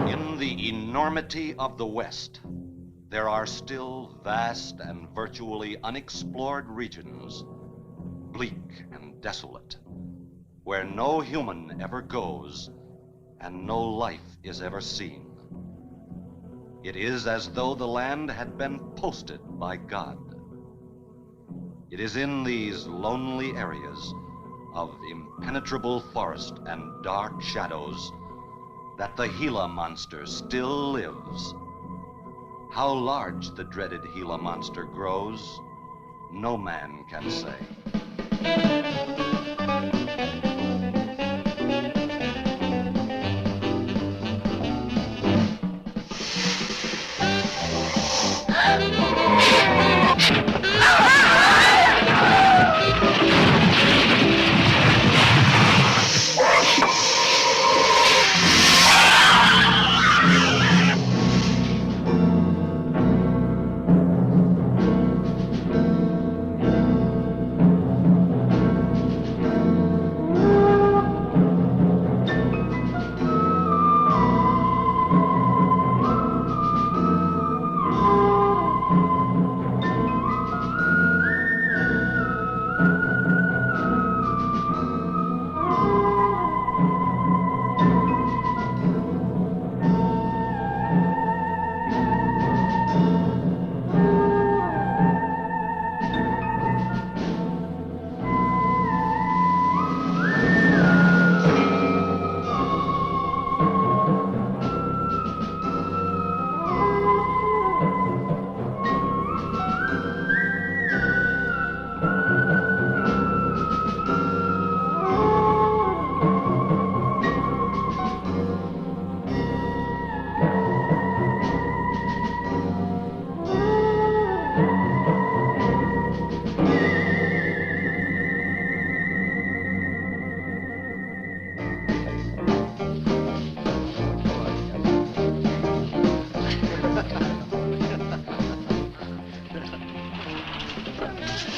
In the enormity of the West, there are still vast and virtually unexplored regions, bleak and desolate, where no human ever goes and no life is ever seen. It is as though the land had been posted by God. It is in these lonely areas of impenetrable forest and dark shadows that the Gila monster still lives. How large the dreaded Gila monster grows, no man can say.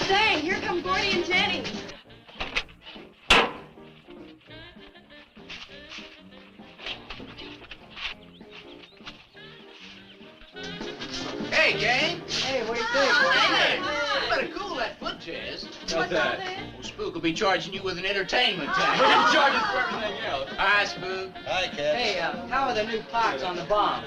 Say, here come Gordy and Jennings. Hey, gang. Hey, what do you think? Hey, you better cool that foot jazz. What's that? Well, Spook will be charging you with an entertainment tax. He charges for everything else. Hi, Spook. Hi, kid. Hey, how are the new parts on the bomb?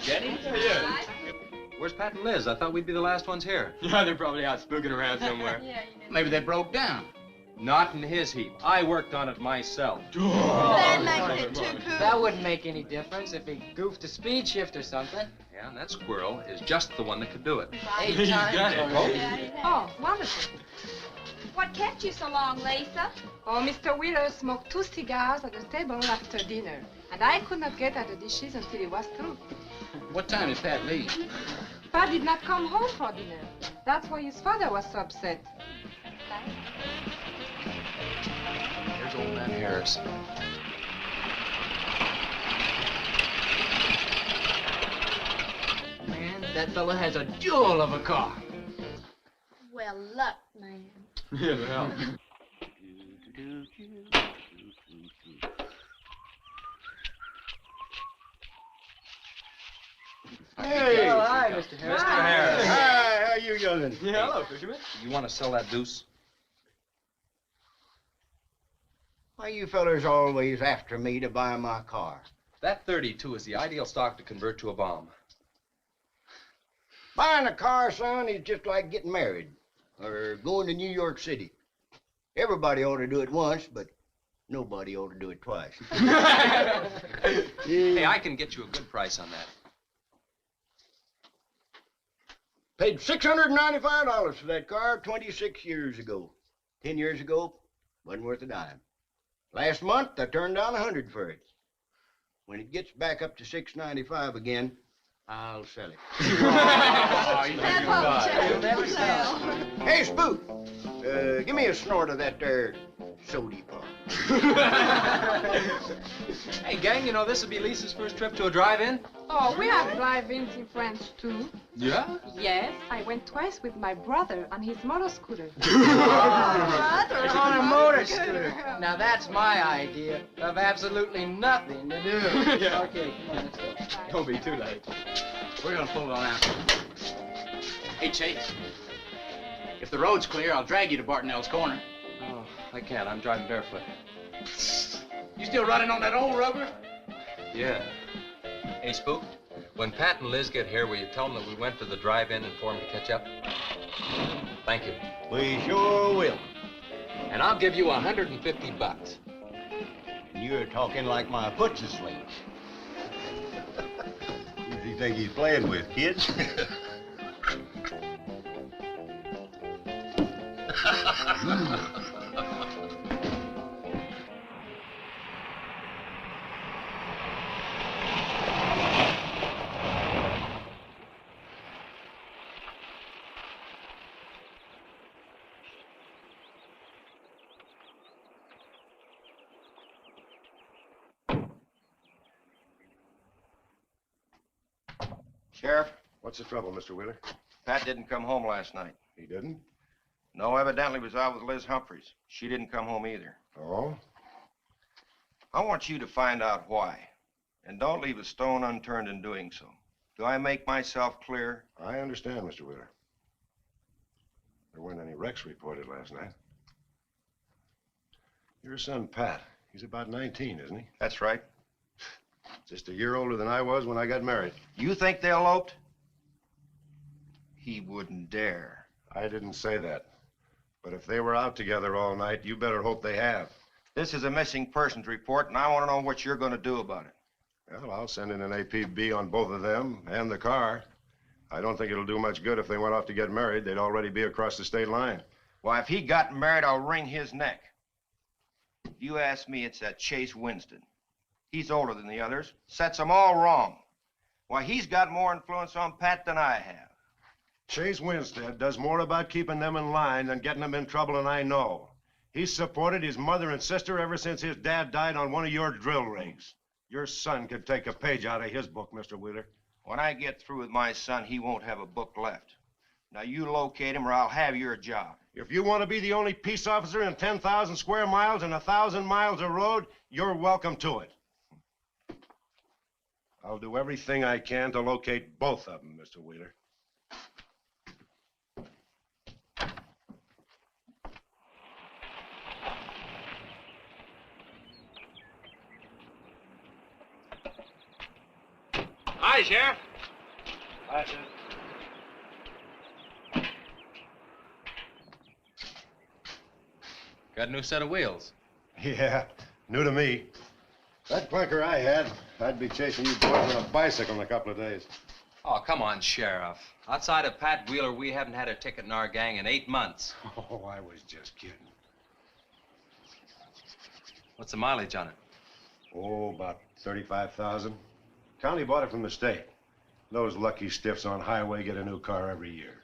Jenny? Yeah. Where's Pat and Liz? I thought we'd be the last ones here. Yeah, they're probably out spooking around somewhere. Maybe they broke down. Not in his heap. I worked on it myself. That makes it too cool. That wouldn't make any difference if he goofed a speed shift or something. Yeah, and that squirrel is just the one that could do it. He's done it. already. Oh, wonderful. What kept you so long, Lisa? Oh, Mr. Wheeler smoked 2 cigars at the table after dinner, and I could not get at the dishes until he was through. What time did Pat leave? Pat did not come home for dinner. That's why his father was so upset. Here's old man Harris. Man, that fella has a jewel of a car. Well, luck, man. Yeah, well. Hey! Oh, hi, Mr. Harris. Hi, how you youngin'? Yeah, hello, fisherman. You want to sell that deuce? Why you fellers always after me to buy my car? That 32 is the ideal stock to convert to a bomb. Buying a car, son, is just like getting married or going to New York City. Everybody ought to do it once, but nobody ought to do it twice. Hey, I can get you a good price on that. Paid $695 for that car 26 years ago. 10 years ago, wasn't worth a dime. Last month, I turned down $100 for it. When it gets back up to $695 again, I'll sell it. That won't change. never sell. Hey, Spook, give me a snort of that there sody pop. Hey, gang, you know this will be Lisa's first trip to a drive-in? Oh, we have drive-ins in France, too. Yeah? Yes, I went twice with my brother on his motor scooter. Brother. On a motor scooter. Now that's my idea of absolutely nothing to do. Yeah. Okay, come on, let's go. Don't be too late. We're gonna pull on out. Hey, Chase. If the road's clear, I'll drag you to Bartonell's corner. Oh, I can't. I'm driving barefoot. You still running on that old rubber? Yeah. Hey, Spook, when Pat and Liz get here, will you tell them that we went to the drive-in and for them to catch up? Thank you. We sure will. And I'll give you $150. You're talking like my putz sling. Who does he think he's playing with, kids? Sheriff, What's the trouble, Mr. Wheeler? Pat didn't come home last night. He didn't? No, evidently was out with Liz Humphreys. She didn't come home either. Oh? I want you to find out why. And don't leave a stone unturned in doing so. Do I make myself clear? I understand, Mr. Wheeler. There weren't any wrecks reported last night. Your son, Pat, he's about 19, isn't he? That's right. Just a year older than I was when I got married. You think they eloped? He wouldn't dare. I didn't say that. But if they were out together all night, you better hope they have. This is a missing persons report, and I want to know what you're going to do about it. Well, I'll send in an APB on both of them and the car. I don't think it'll do much good if they went off to get married. They'd already be across the state line. Why, if he got married, I'll wring his neck. If you ask me, it's that Chase Winston. He's older than the others, sets them all wrong. Why, he's got more influence on Pat than I have. Chase Winstead does more about keeping them in line than getting them in trouble, and I know. He's supported his mother and sister ever since his dad died on one of your drill rigs. Your son could take a page out of his book, Mr. Wheeler. When I get through with my son, he won't have a book left. Now, you locate him or I'll have your job. If you want to be the only peace officer in 10,000 square miles and 1,000 miles of road, you're welcome to it. I'll do everything I can to locate both of them, Mr. Wheeler. Hi, Sheriff. Hi, sir. Got a new set of wheels. Yeah, new to me. That clunker I had, I'd be chasing you boys on a bicycle in a couple of days. Oh, come on, Sheriff. Outside of Pat Wheeler, we haven't had a ticket in our gang in 8 months. Oh, I was just kidding. What's the mileage on it? Oh, about 35,000. County bought it from the state. Those lucky stiffs on highway get a new car every year.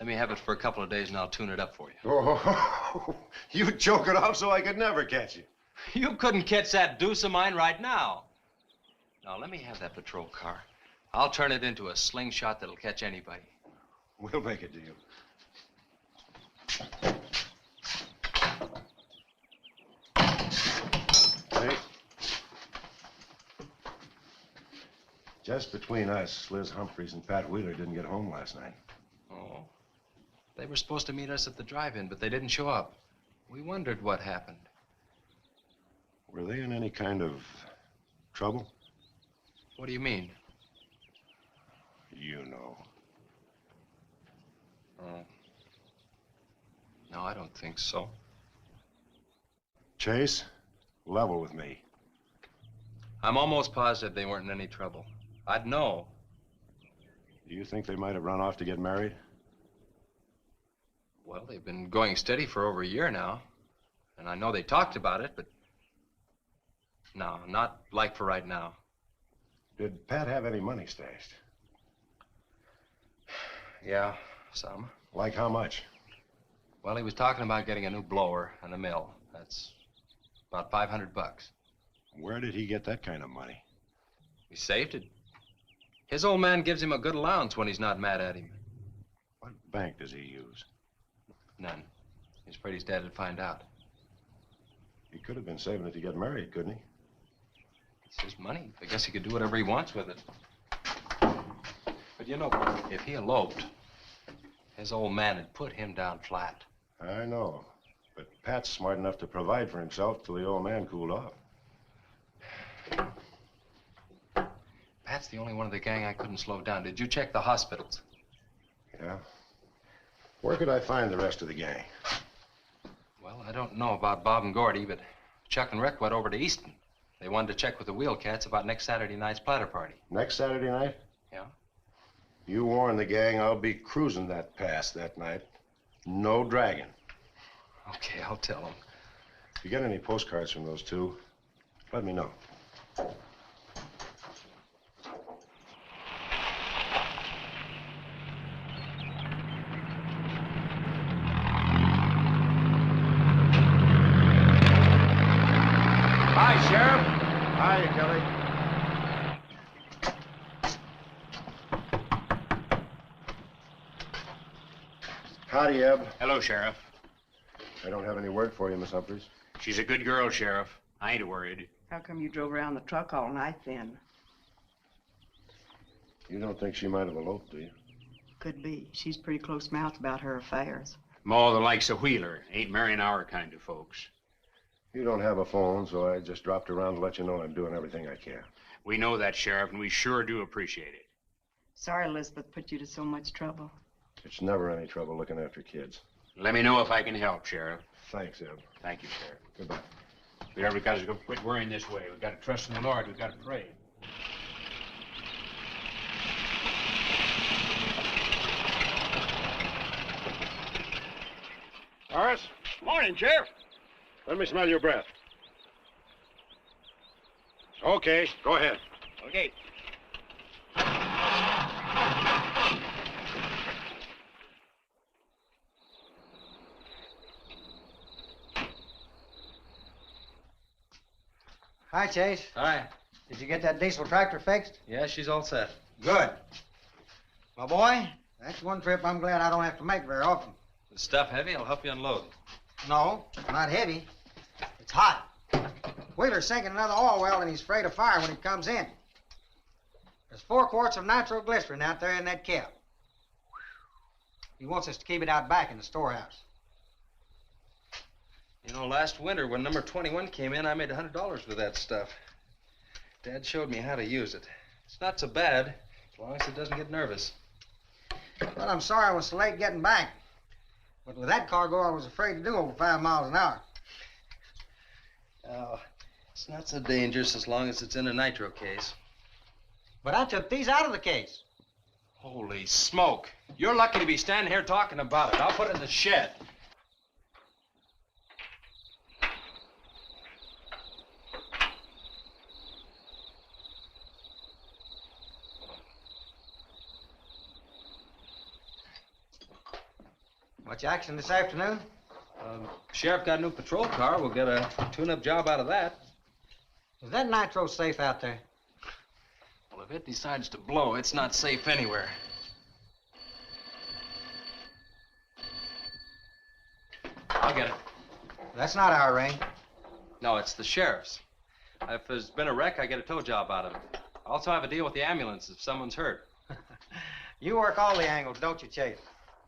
Let me have it for a couple of days and I'll tune it up for you. Oh, you choke it off so I could never catch you. You couldn't catch that deuce of mine right now. Now, let me have that patrol car. I'll turn it into a slingshot that'll catch anybody. We'll make a deal. Hey. Just between us, Liz Humphreys and Pat Wheeler didn't get home last night. Oh. They were supposed to meet us at the drive-in, but they didn't show up. We wondered what happened. Were they in any kind of trouble? What do you mean? You know. Oh. No, I don't think so. Chase, level with me. I'm almost positive they weren't in any trouble. I'd know. Do you think they might have run off to get married? Well, they've been going steady for over a year now. And I know they talked about it, but... No, not like for right now. Did Pat have any money stashed? Yeah, some. Like how much? Well, he was talking about getting a new blower and a mill. That's about $500. Where did he get that kind of money? He saved it. His old man gives him a good allowance when he's not mad at him. What bank does he use? None. He's afraid his dad would find out. He could have been saving it to get married, couldn't he? It's his money. I guess he could do whatever he wants with it. But you know, if he eloped, his old man had put him down flat. I know. But Pat's smart enough to provide for himself till the old man cooled off. Pat's the only one of the gang I couldn't slow down. Did you check the hospitals? Yeah. Where could I find the rest of the gang? Well, I don't know about Bob and Gordy, but Chuck and Rick went over to Easton. They wanted to check with the Wheel Cats about next Saturday night's platter party. Next Saturday night? Yeah. You warn the gang I'll be cruising that pass that night. No dragging. Okay, I'll tell them. If you get any postcards from those two, let me know. Hi, Sheriff. Hi, Kelly. Howdy, Eb. Hello, Sheriff. I don't have any word for you, Miss Humphries. She's a good girl, Sheriff. I ain't worried. How come you drove around the truck all night then? You don't think she might have eloped, do you? Could be. She's pretty close-mouthed about her affairs. More the likes of Wheeler. Ain't marrying our kind of folks. You don't have a phone, so I just dropped around to let you know I'm doing everything I can. We know that, Sheriff, and we sure do appreciate it. Sorry Elizabeth put you to so much trouble. It's never any trouble looking after kids. Let me know if I can help, Sheriff. Thanks, Eb. Thank you, Sheriff. Goodbye. We got to quit worrying this way. We got to trust in the Lord. We got to pray. Horace? Morning, Sheriff. Let me smell your breath. Okay, go ahead. Okay. Hi, Chase. Hi. Did you get that diesel tractor fixed? Yeah, she's all set. Good. My boy, that's one trip I'm glad I don't have to make very often. The stuff heavy, I'll help you unload. No, not heavy. It's hot. Wheeler's sinking another oil well and he's afraid of fire when he comes in. There's 4 quarts of nitroglycerin out there in that cap. He wants us to keep it out back in the storehouse. You know, last winter when number 21 came in, I made $100 with that stuff. Dad showed me how to use it. It's not so bad, as long as it doesn't get nervous. Well, I'm sorry I was so late getting back. But with that cargo, I was afraid to do over 5 miles an hour. Oh, it's not so dangerous as long as it's in a nitro case. But I took these out of the case. Holy smoke. You're lucky to be standing here talking about it. I'll put it in the shed. Much action this afternoon? Sheriff got a new patrol car. We'll get a tune-up job out of that. Is that nitro safe out there? Well, if it decides to blow, it's not safe anywhere. I'll get it. That's not our ring. No, it's the sheriff's. If there's been a wreck, I get a tow job out of it. I also have a deal with the ambulance if someone's hurt. You work all the angles, don't you, Chase?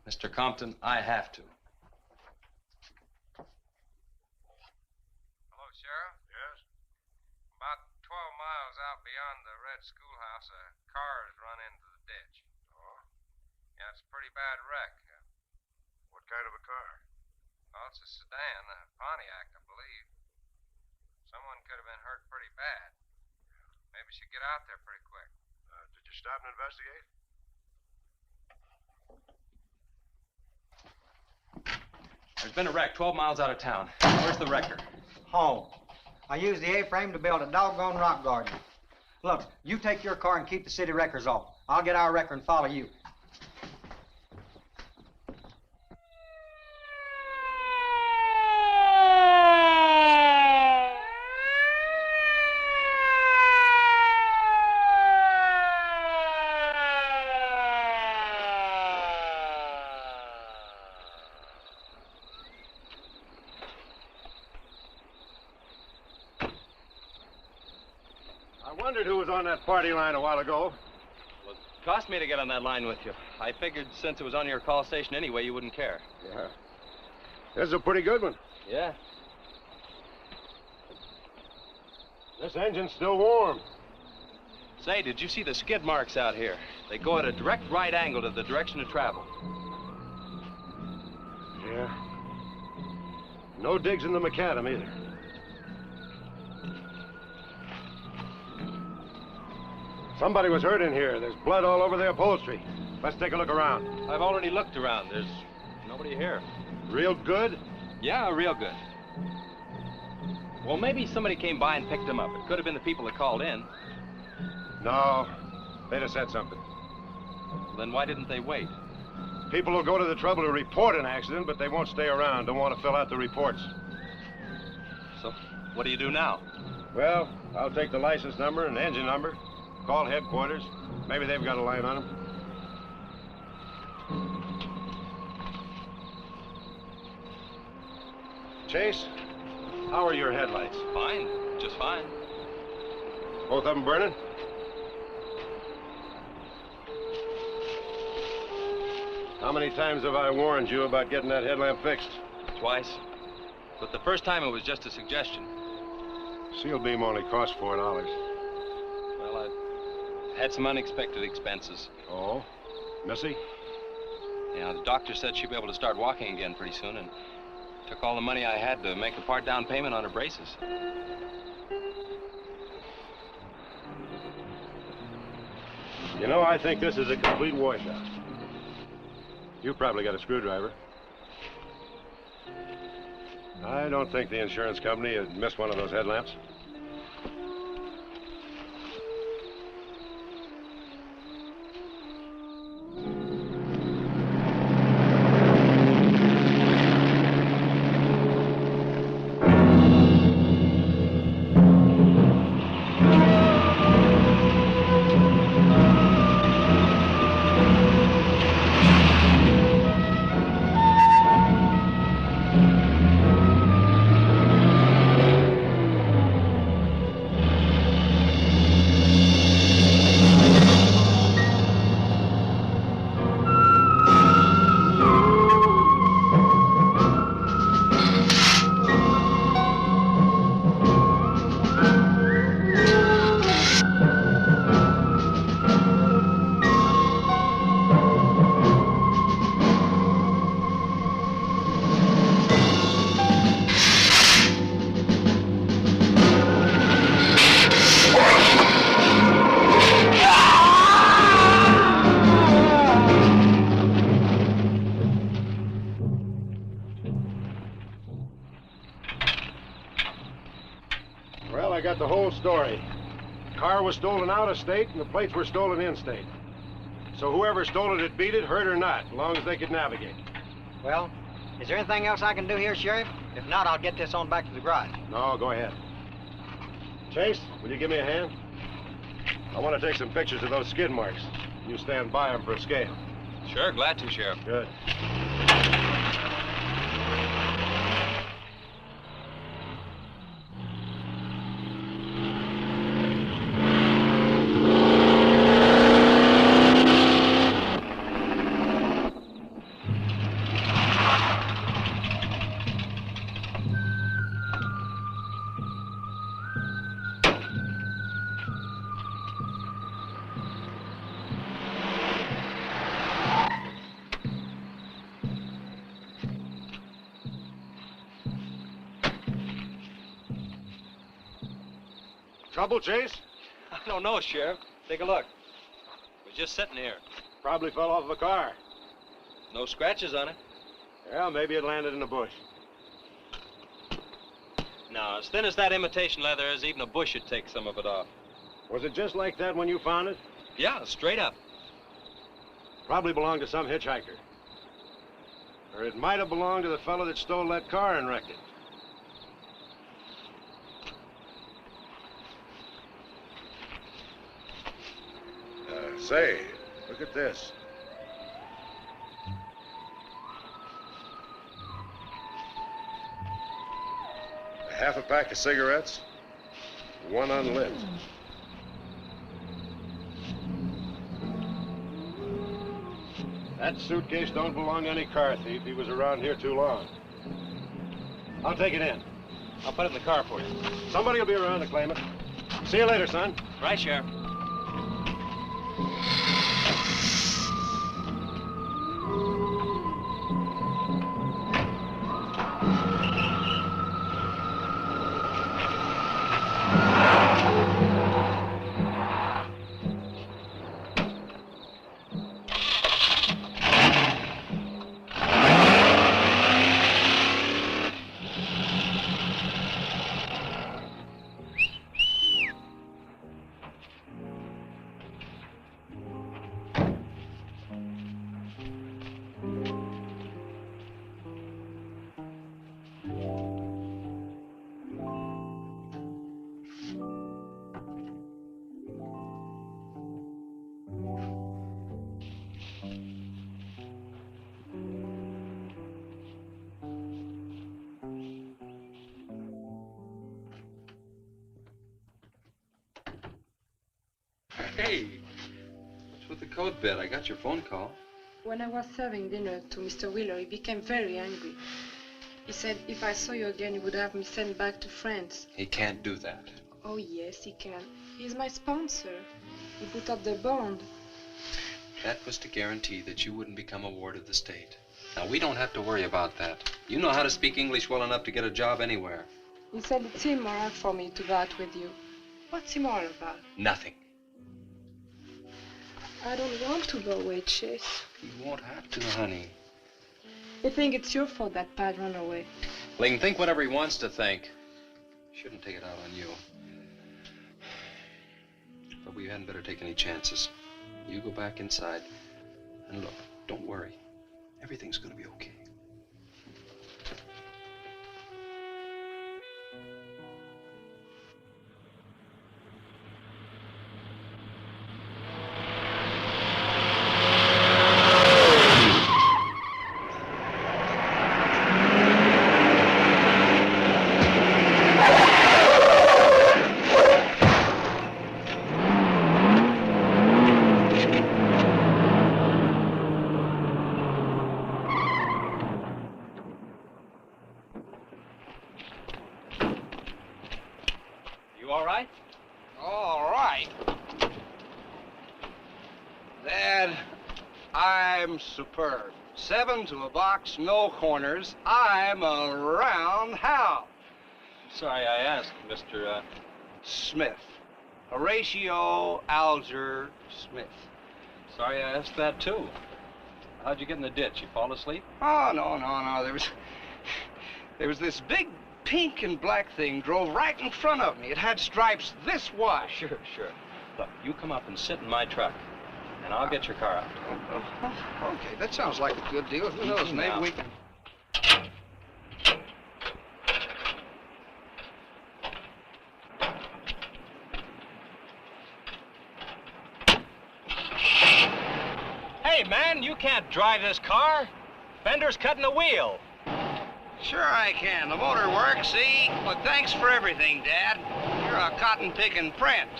Mr. Compton, I have to. Hello, Sheriff? Yes? About 12 miles out beyond the red schoolhouse, a car has run into the ditch. Oh? Yeah, it's a pretty bad wreck. What kind of a car? Well, it's a sedan, a Pontiac, I believe. Someone could have been hurt pretty bad. Maybe we should get out there pretty quick. Did you stop and investigate? There's been a wreck 12 miles out of town. Where's the wrecker? Home. I used the A-frame to build a doggone rock garden. Look, you take your car and keep the city records off. I'll get our record and follow you. I wondered who was on that party line a while ago. Well, it cost me to get on that line with you. I figured since it was on your call station anyway, you wouldn't care. Yeah. This is a pretty good one. Yeah. This engine's still warm. Say, did you see the skid marks out here? They go at a direct right angle to the direction of travel. Yeah. No digs in the macadam either. Somebody was hurt in here. There's blood all over the upholstery. Let's take a look around. I've already looked around. There's nobody here. Real good? Yeah, real good. Well, maybe somebody came by and picked them up. It could have been the people that called in. No. They'd have said something. Then why didn't they wait? People will go to the trouble to report an accident, but they won't stay around. Don't want to fill out the reports. So, what do you do now? Well, I'll take the license number and engine number. Call headquarters. Maybe they've got a line on them. Chase, how are your headlights? Fine, just fine. Both of them burning? How many times have I warned you about getting that headlamp fixed? Twice. But the first time it was just a suggestion. Seal beam only cost $4. Well, I had some unexpected expenses. Oh? Missy? Yeah, the doctor said she'd be able to start walking again pretty soon, and took all the money I had to make a part down payment on her braces. You know, I think this is a complete washout. You probably got a screwdriver. I don't think the insurance company had missed one of those headlamps. Well, I got the whole story. Car was stolen out of state and the plates were stolen in state. So whoever stole it beat it, hurt or not, as long as they could navigate. Well, is there anything else I can do here, Sheriff? If not, I'll get this on back to the garage. No, go ahead. Chase, will you give me a hand? I want to take some pictures of those skid marks. You stand by them for a scale. Sure, glad to, Sheriff. Good. Trouble, Chase? I don't know, Sheriff. Take a look. We're just sitting here. Probably fell off of a car. No scratches on it. Well, maybe it landed in a bush. No, as thin as that imitation leather is, even a bush should take some of it off. Was it just like that when you found it? Yeah, straight up. Probably belonged to some hitchhiker. Or it might have belonged to the fellow that stole that car and wrecked it. Say, look at this. Half a pack of cigarettes, one unlit. That suitcase don't belong to any car thief. He was around here too long. I'll take it in. I'll put it in the car for you. Somebody will be around to claim it. See you later, son. Right, Sheriff. Hey, what's with the coat bed? I got your phone call. When I was serving dinner to Mr. Wheeler, he became very angry. He said if I saw you again, he would have me sent back to France. He can't do that. Oh, yes, he can. He's my sponsor. He put up the bond. That was to guarantee that you wouldn't become a ward of the state. Now, we don't have to worry about that. You know how to speak English well enough to get a job anywhere. He said it's immoral for me to go out with you. What's immoral about? Nothing. I don't want to go away, Chase. You won't have to, honey. I think it's your fault that Pat ran away. Well, he can think whatever he wants to think. Shouldn't take it out on you. But we hadn't better take any chances. You go back inside. And look, don't worry. Everything's gonna be okay. You all right? All right. Dad, I'm superb. 7 to a box, no corners. I'm a roundhouse. Sorry I asked, Mr. Smith. Horatio Alger Smith. Sorry I asked that, too. How'd you get in the ditch? You fall asleep? Oh, no. There was this big pink and black thing drove right in front of me. It had stripes this wide. Sure. Look, you come up and sit in my truck, and I'll get your car out. Okay, that sounds like a good deal. Who knows, maybe we can... Hey, man, you can't drive this car. Fender's cutting the wheel. Sure I can. The motor works, see? But thanks for everything, Dad. You're a cotton-picking prince.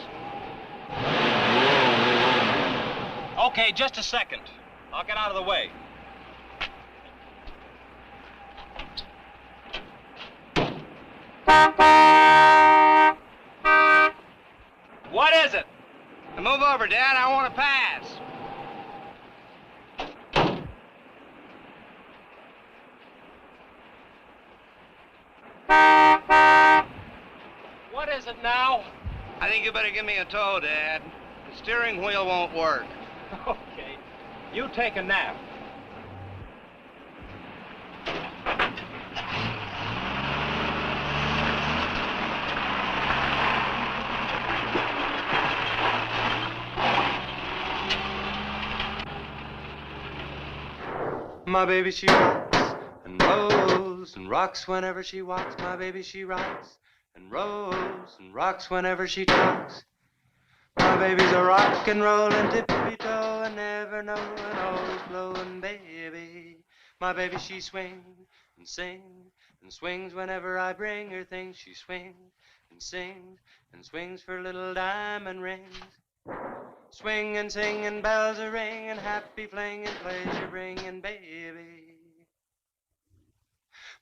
Okay, just a second. I'll get out of the way. What is it? Now move over, Dad. I want to pass. What is it now? I think you better give me a tow, Dad. The steering wheel won't work. Okay. You take a nap. My baby, she rocks and rolls and rocks whenever she walks. My baby, she rocks and rolls and rocks whenever she talks. My baby's a rock and rollin' tippy-toe and never knowin', always blowin' baby. My baby, she swings and sings and swings whenever I bring her things. She swings and sings and swings for little diamond rings. Swingin', singin', bells a ringin', happy flingin', pleasure bringin' baby.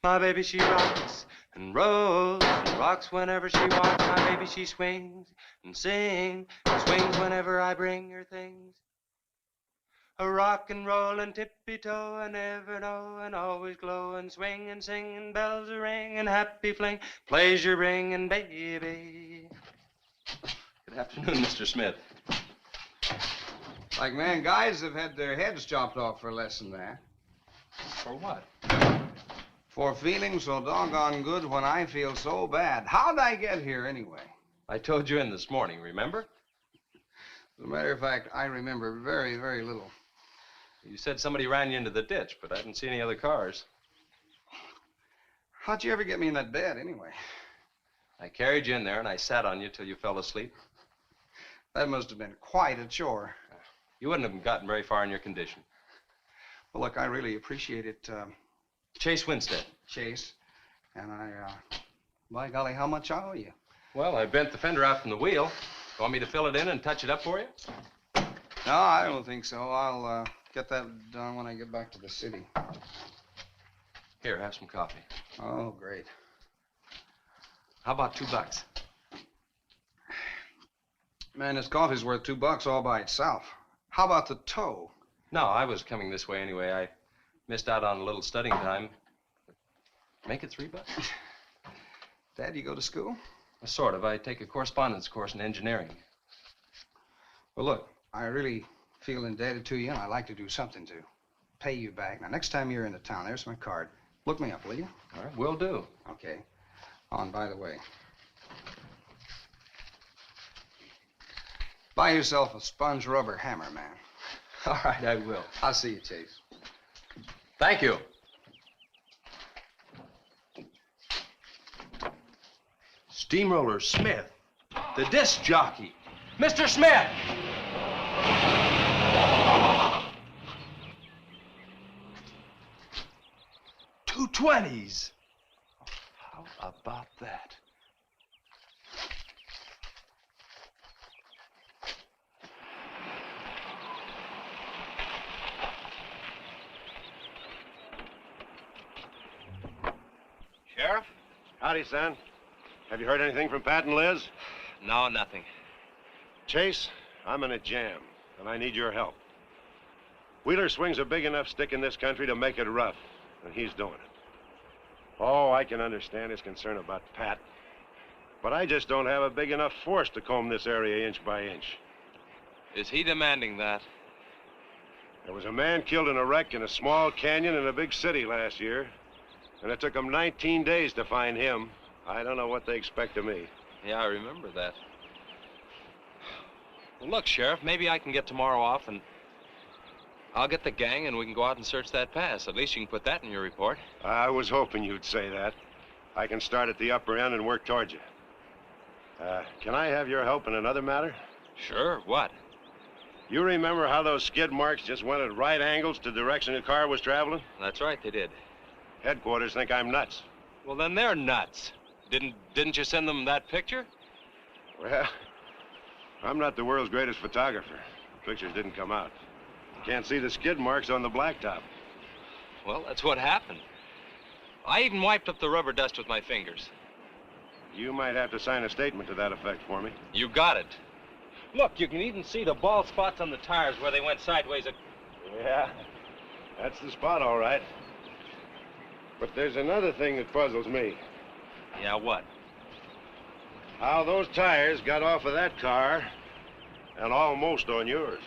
My baby, she rocks and rolls and rocks whenever she walks. My baby, she swings and sings and swings whenever I bring her things. A rock and rollin', tippy-toe, and ever knowin', always glowin', swingin', singin', bells a ringin', happy fling, pleasure bringin' baby. Good afternoon, Mr. Smith. Like man, guys have had their heads chopped off for less than that. For what? For feeling so doggone good when I feel so bad. How'd I get here anyway? I told you in this morning, remember? As a matter of fact, I remember very, very little. You said somebody ran you into the ditch, but I didn't see any other cars. How'd you ever get me in that bed anyway? I carried you in there and I sat on you till you fell asleep. That must have been quite a chore. You wouldn't have gotten very far in your condition. Well, look, I really appreciate it, Chase Winstead. Chase. And by golly, how much I owe you? Well, I bent the fender out from the wheel. Want me to fill it in and touch it up for you? No, I don't think so. I'll get that done when I get back to the city. Here, have some coffee. Oh, great. How about $2? Man, this coffee's worth $2 all by itself. How about the tow? No, I was coming this way anyway. I missed out on a little studying time. Make it $3. Dad, you go to school? Sort of. I take a correspondence course in engineering. Well, look, I really feel indebted to you, and I'd like to do something to pay you back. Now, next time you're in the town, there's my card. Look me up, will you? All right, will do. Okay. Oh, and by the way, buy yourself a sponge rubber hammer, man. All right, I will. I'll see you, Chase. Thank you. Steamroller Smith, the disc jockey. Mr. Smith! $2.20s. How about that? Sheriff? Howdy, son. Have you heard anything from Pat and Liz? No, nothing. Chase, I'm in a jam, and I need your help. Wheeler swings a big enough stick in this country to make it rough, and he's doing it. Oh, I can understand his concern about Pat, but I just don't have a big enough force to comb this area inch by inch. Is he demanding that? There was a man killed in a wreck in a small canyon in a big city last year, and it took them 19 days to find him. I don't know what they expect of me. Yeah, I remember that. Well, look, Sheriff, maybe I can get tomorrow off and I'll get the gang and we can go out and search that pass. At least you can put that in your report. I was hoping you'd say that. I can start at the upper end and work towards you. Can I have your help in another matter? Sure, what? You remember how those skid marks just went at right angles to the direction the car was traveling? That's right, they did. Headquarters think I'm nuts. Well, then they're nuts. Didn't you send them that picture? Well, I'm not the world's greatest photographer. The pictures didn't come out. Can't see the skid marks on the blacktop. Well, that's what happened. I even wiped up the rubber dust with my fingers. You might have to sign a statement to that effect for me. You got it. Look, you can even see the bald spots on the tires where they went sideways. Yeah, that's the spot, all right. But there's another thing that puzzles me. Yeah, what? How those tires got off of that car and almost on yours.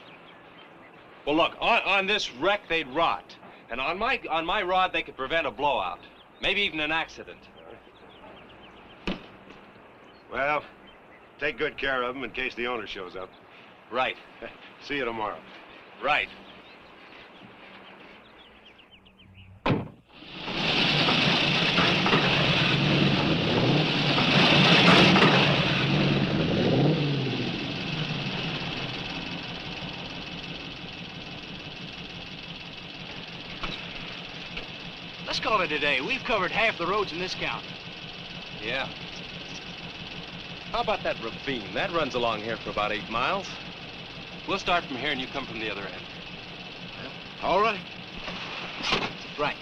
Well, look, on this wreck, they'd rot. And on my rod, they could prevent a blowout. Maybe even an accident. Well, take good care of them in case the owner shows up. Right. See you tomorrow. Right. call it a day. We've covered half the roads in this county. Yeah. How about that ravine? That runs along here for about 8 miles. We'll start from here and you come from the other end. All right. Right.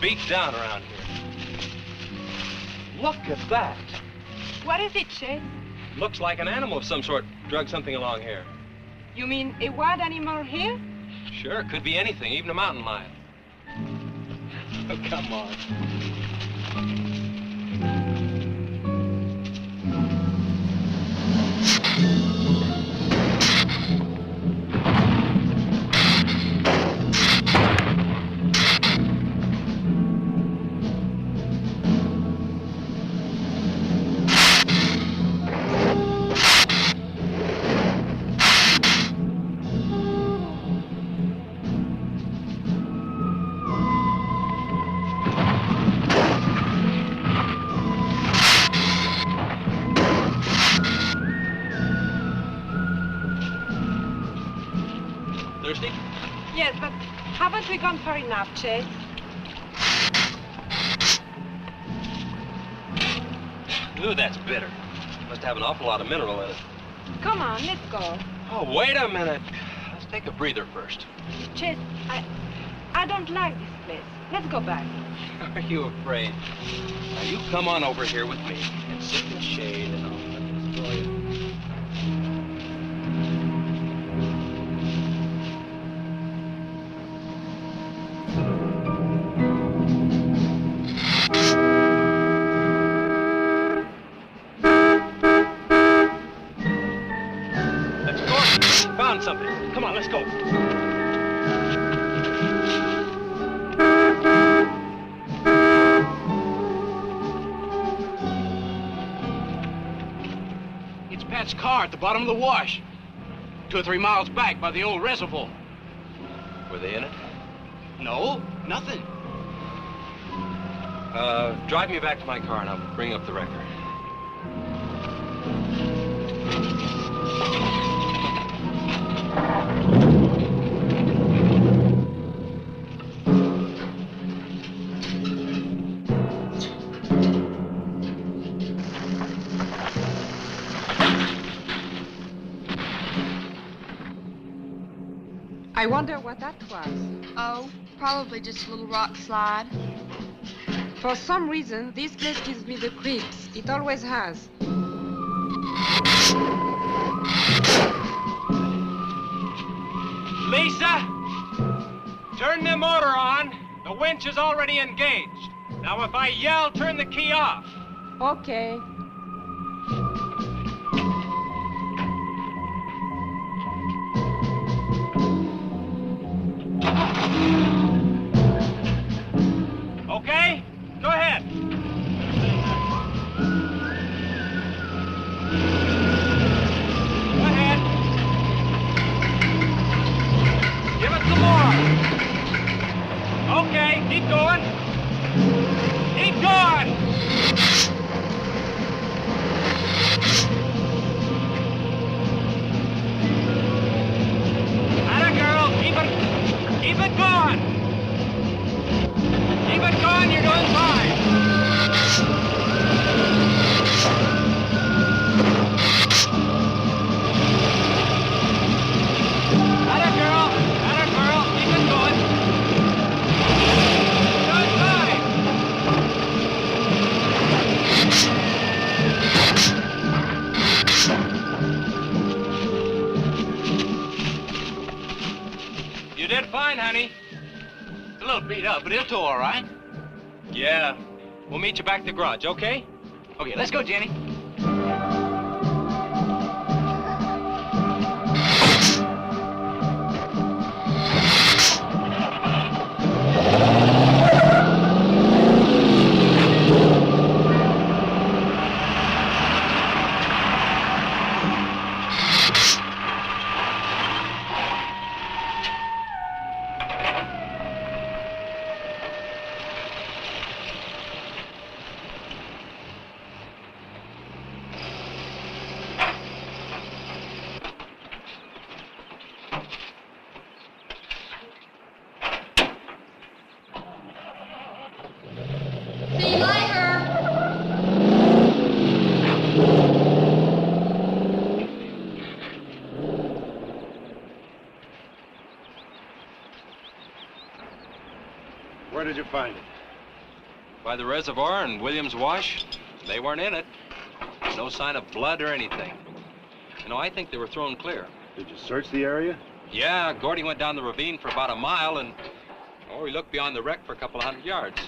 Beat down around here. Look at that. What is it, Chase? Looks like an animal of some sort dragged something along here. You mean a wild animal here? Sure, it could be anything, even a mountain lion. Oh, come on. Thirsty? Yes, but haven't we gone far enough, Chase? Ooh, that's bitter. Must have an awful lot of mineral in it. Come on, let's go. Oh, wait a minute. Let's take a breather first. Chase, I don't like this place. Let's go back. Are you afraid? Now, you come on over here with me and sit in the shade and I'll let me destroy you. Found something. Come on, let's go. It's Pat's car at the bottom of the wash. 2 or 3 miles back by the old reservoir. Were they in it? No, nothing. Drive me back to my car and I'll bring up the record. I wonder what that was. Oh, probably just a little rock slide. For some reason, this place gives me the creeps. It always has. Lisa! Turn the motor on. The winch is already engaged. Now, if I yell, turn the key off. Okay. Okay? Go ahead. Go ahead. Give it some more. Okay, keep going. Keep going. Atta girl, keep it going. Keep it going, you're doing fine. Atta girl, keep it going. You're doing fine. fine, honey. It's a little beat up, but it'll tow all right. Yeah. We'll meet you back at the garage, okay? Okay, let's go, Jenny. See you later. Where did you find it? By the reservoir and Williams Wash. They weren't in it. No sign of blood or anything. You know, I think they were thrown clear. Did you search the area? Yeah, Gordy went down the ravine for about a mile and... Oh, he looked beyond the wreck for a couple of 100 yards.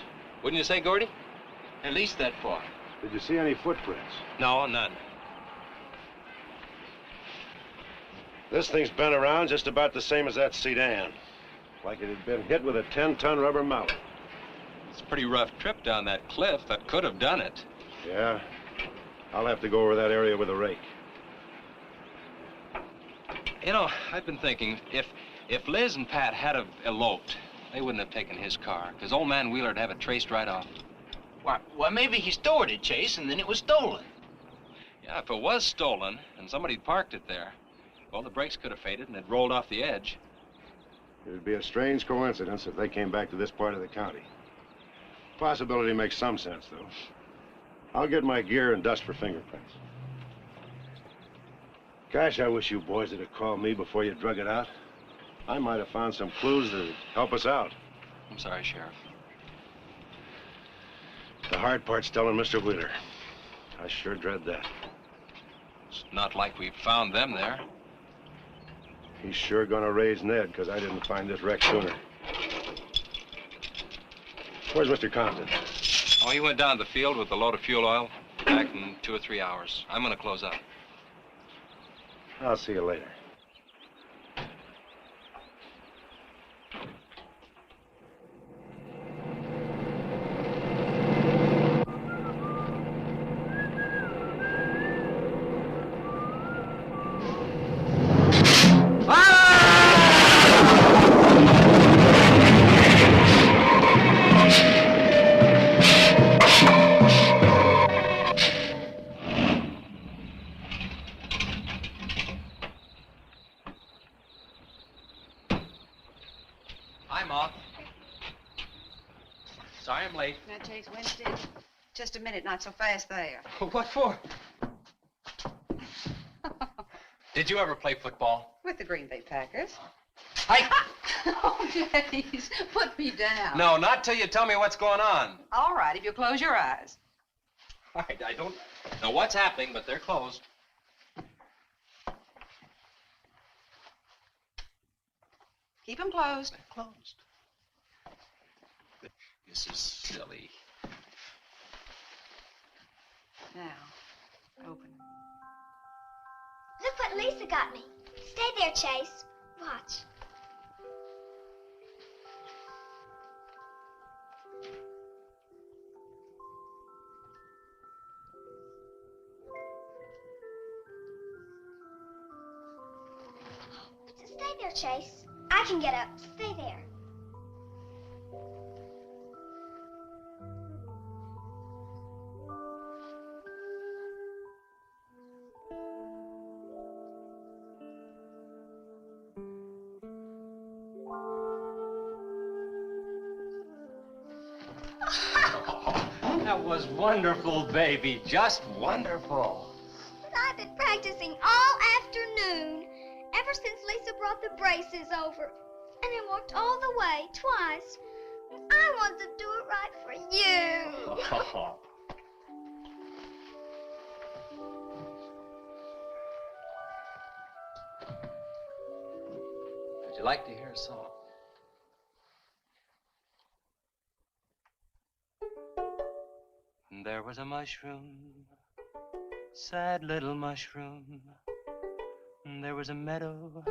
Wouldn't you say, Gordy? At least that far. Did you see any footprints? No, none. This thing's been around just about the same as that sedan. Like it had been hit with a 10-ton rubber mallet. It's a pretty rough trip down that cliff that could have done it. Yeah. I'll have to go over that area with a rake. You know, I've been thinking, if Liz and Pat had have eloped, they wouldn't have taken his car, because old man Wheeler'd have it traced right off. Why, maybe he stored it, Chase, and then it was stolen. Yeah, if it was stolen and somebody'd parked it there, well, the brakes could have faded and it rolled off the edge. It'd be a strange coincidence if they came back to this part of the county. Possibility makes some sense, though. I'll get my gear and dust for fingerprints. Gosh, I wish you boys would have called me before you drug it out. I might have found some clues that'd help us out. I'm sorry, Sheriff. The hard part's telling Mr. Wheeler. I sure dread that. It's not like we found them there. He's sure gonna raise Ned, because I didn't find this wreck sooner. Where's Mr. Compton? Oh, he went down to the field with a load of fuel oil. Back in 2 or 3 hours. I'm gonna close up. I'll see you later. Hi, Ma. Sorry I'm late. Now, Chase Winstead, just a minute, not so fast there. What for? Did you ever play football? With the Green Bay Packers. I... Oh, Jace, put me down. No, not till you tell me what's going on. All right, if you'll close your eyes. All right, I don't know what's happening, but they're closed. Keep them closed. They're closed. This is silly. Now, open. Look what Lisa got me. Stay there, Chase. Watch. Stay there, Chase. I can get up. Stay there. That was wonderful, baby. Just wonderful. But I've been practicing all afternoon, ever since Lisa brought the braces over. And I walked all the way, twice. I wanted to do it right for you. Would you like to hear a song? And there was a mushroom, sad little mushroom. And there was a meadow,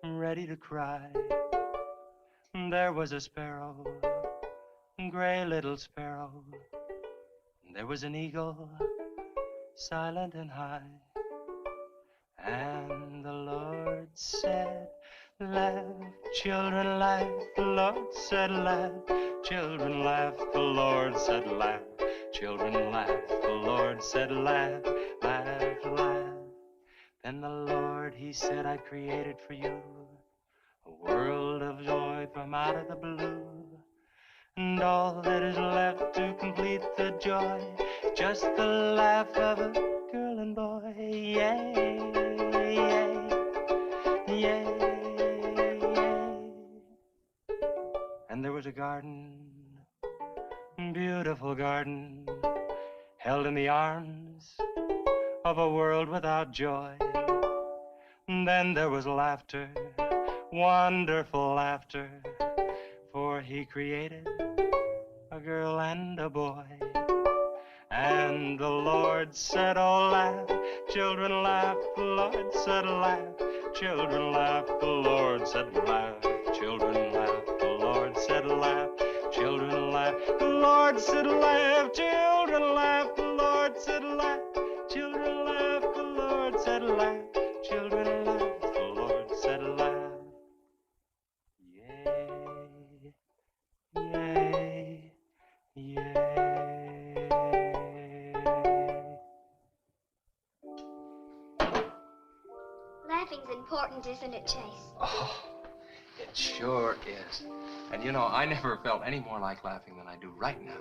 ready to cry. And there was a sparrow, gray little sparrow. And there was an eagle, silent and high. And the Lord said, laugh, children, laugh. The Lord said, laugh, children, laugh. The Lord said, laugh, children, laugh. The Lord said, laugh, laugh, laugh. Then the Lord, he said, I created for you a world of joy from out of the blue. And all that is left to complete the joy, just the laugh of a girl and boy. Yay, yay, yay, yay. And there was a garden, beautiful garden, held in the arms of a world without joy. And then there was laughter, wonderful laughter, for he created a girl and a boy. And the Lord said, oh, laugh, children, laugh. The Lord said, laugh, children, laugh. The Lord said, laugh, children, laugh. The Lord said, laugh, children, laugh. The Lord said, laugh, children, laugh. The Lord said, laugh, children, laugh. The Lord said, laugh, children, laugh. The Lord said, laugh. Yay, yay, Laughing's important, isn't it, Chase? Oh, it sure is. And you know, I never felt any more like laughing than I do right now.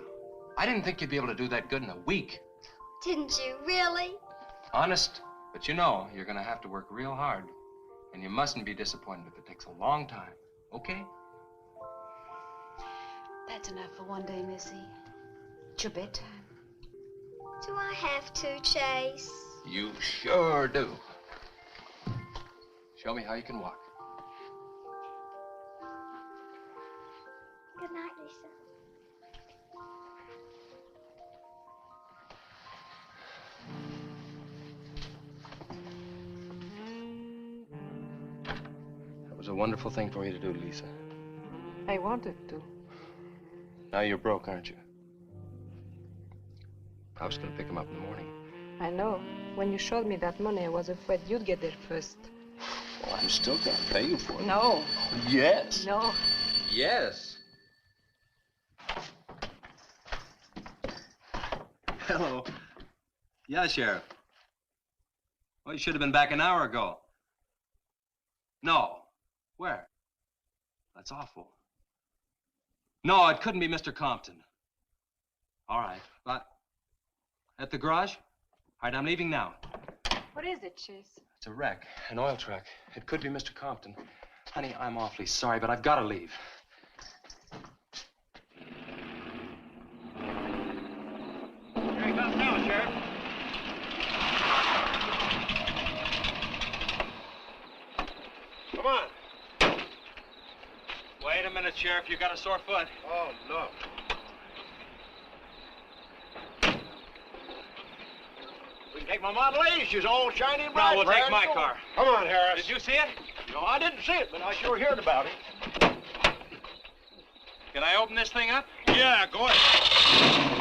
I didn't think you'd be able to do that good in a week. Didn't you, really? Honest. But you know, you're gonna have to work real hard. And you mustn't be disappointed if it takes a long time, okay? That's enough for one day, Missy. It's your bedtime. Do I have to, Chase? You sure do. Show me how you can walk. Good night, Lisa. That was a wonderful thing for you to do, Lisa. I wanted to. Now you're broke, aren't you? I was gonna pick him up in the morning. I know. When you showed me that money, I was afraid you'd get there first. Well, I'm still gonna pay you for it. No. Yes. No. Yes. Hello. Yeah, Sheriff. Well, you should have been back an hour ago. No. Where? That's awful. No, it couldn't be Mr. Compton. All right, but at the garage? All right, I'm leaving now. What is it, Chase? It's a wreck, an oil truck. It could be Mr. Compton. Honey, I'm awfully sorry, but I've got to leave. Here he comes now, Sheriff. Come on. Wait a minute, Sheriff. You got a sore foot. Oh, no. We can take my Model A. She's all shiny and bright. No, we'll take my car. Come on, Harris. Did you see it? No, I didn't see it, but I sure heard about it. Can I open this thing up? Yeah, go ahead.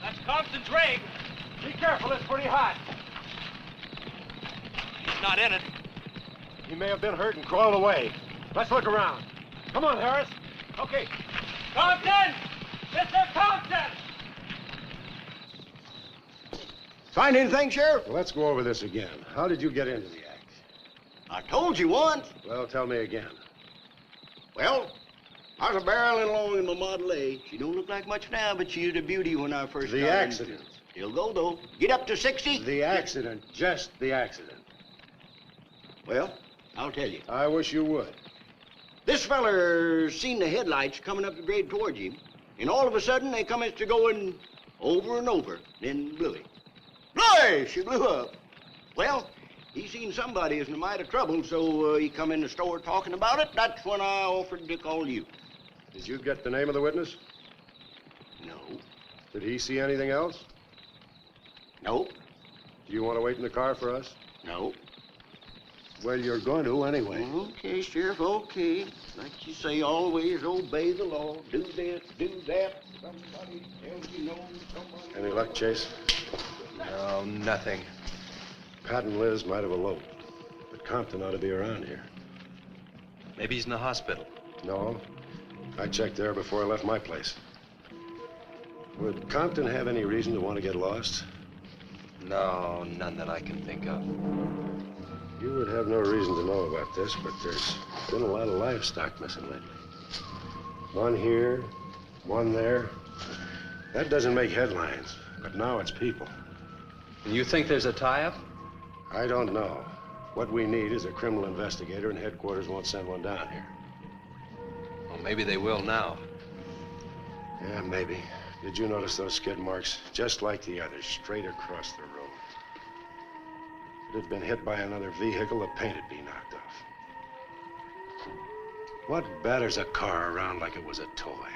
That's Compton's rig. Be careful, it's pretty hot. He's not in it. He may have been hurt and crawled away. Let's look around. Come on, Harris. Okay. Compton! Mr. Compton! Find anything, Sheriff? Well, let's go over this again. How did you get into the act? I told you once. Well, tell me again. Well, I was barreling along in my Model A. She don't look like much now, but she was a beauty when I first The got accident. Still go, though. Get up to 60. The accident. Just the accident. Well, I'll tell you. I wish you would. This feller seen the headlights coming up the grade towards him, and all of a sudden they commenced to going over and over, then blew him. Bloy! She blew up. Well, he seen somebody was in a mite of trouble, so he come in the store talking about it. That's when I offered to call you. Did you get the name of the witness? No. Did he see anything else? No. Do you want to wait in the car for us? No. Well, you're going to anyway. Okay, Sheriff, okay. Like you say, always obey the law. Do this, do that. Somebody tells you no, somebody... Any luck, Chase? No, nothing. Pat and Liz might have eloped, but Compton ought to be around here. Maybe he's in the hospital. No. I checked there before I left my place. Would Compton have any reason to want to get lost? No, none that I can think of. You would have no reason to know about this, but there's been a lot of livestock missing lately. One here, one there. That doesn't make headlines, but now it's people. You think there's a tie-up? I don't know. What we need is a criminal investigator, and headquarters won't send one down here. Well, maybe they will now. Yeah, maybe. Did you notice those skid marks? Just like the others, straight across the road. If it had been hit by another vehicle, the paint would be knocked off. What batters a car around like it was a toy?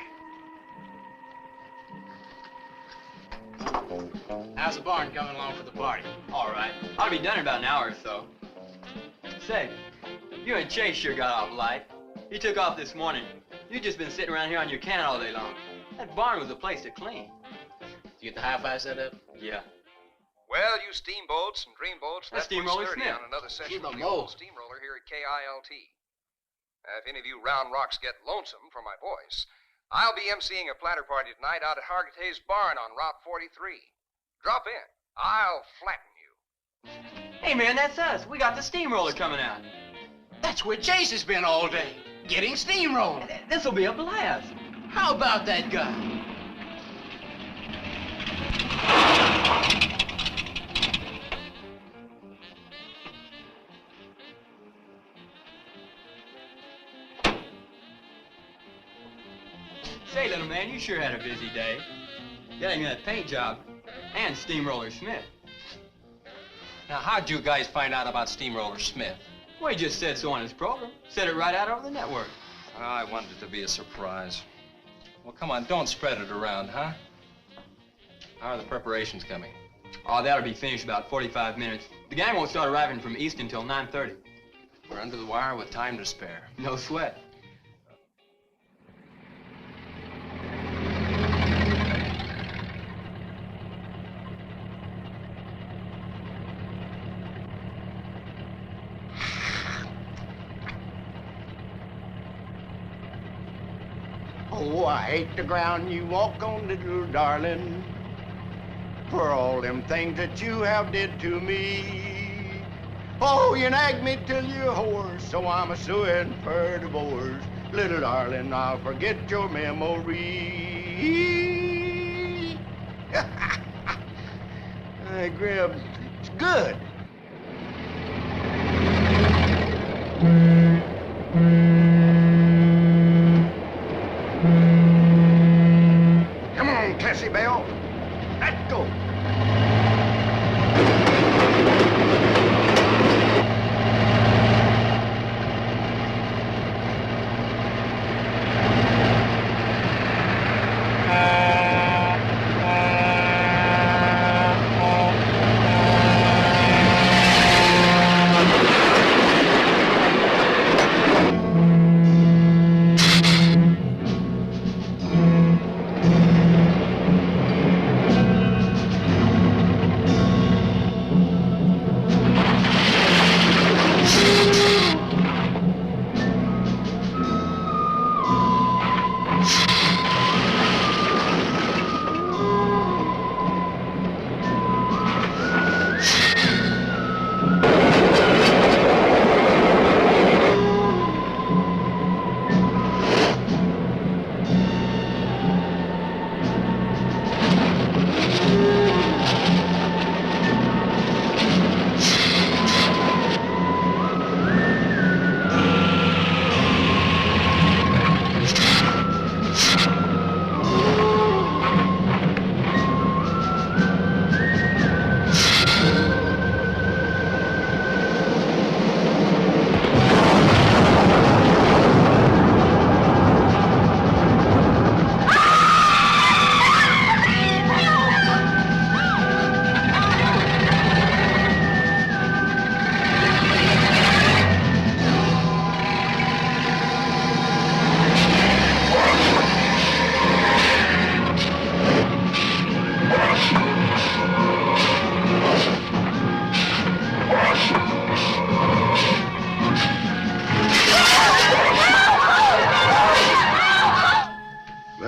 How's the barn coming along for the party? All right. I'll be done in about an hour or so. Say, you and Chase sure got off light. He took off this morning. You just been sitting around here on your can all day long. That barn was a place to clean. Did you get the hi-fi set up? Yeah. Well, you steamboats and dreamboats, That's that puts Steamroller 30 Smith. on another session Keep of 'em the old low. steamroller here at KILT. If any of you round rocks get lonesome for my voice, I'll be emceeing a platter party tonight out at Hargitay's Barn on Route 43. Drop in. I'll flatten you. Hey, man, that's us. We got the steamroller coming out. That's where Chase has been all day, getting steamrolled. This'll be a blast. How about that guy? Say, little man, you sure had a busy day. Getting that paint job and Steamroller Smith. Now, how'd you guys find out about Steamroller Smith? Well, he just said so on his program. Said it right out over the network. I wanted it to be a surprise. Well, come on, don't spread it around, huh? How are the preparations coming? Oh, that'll be finished about 45 minutes. The gang won't start arriving from East until 9:30. We're under the wire with time to spare. No sweat. Oh, I hate the ground you walk on, little darling, for all them things that you have did to me. Oh, you nag me till you're hoarse, so I'm a suing for divorce. Little darling, I'll forget your memory. Hey, Grib, it's good. Come on, Cassie Bell. Let's go.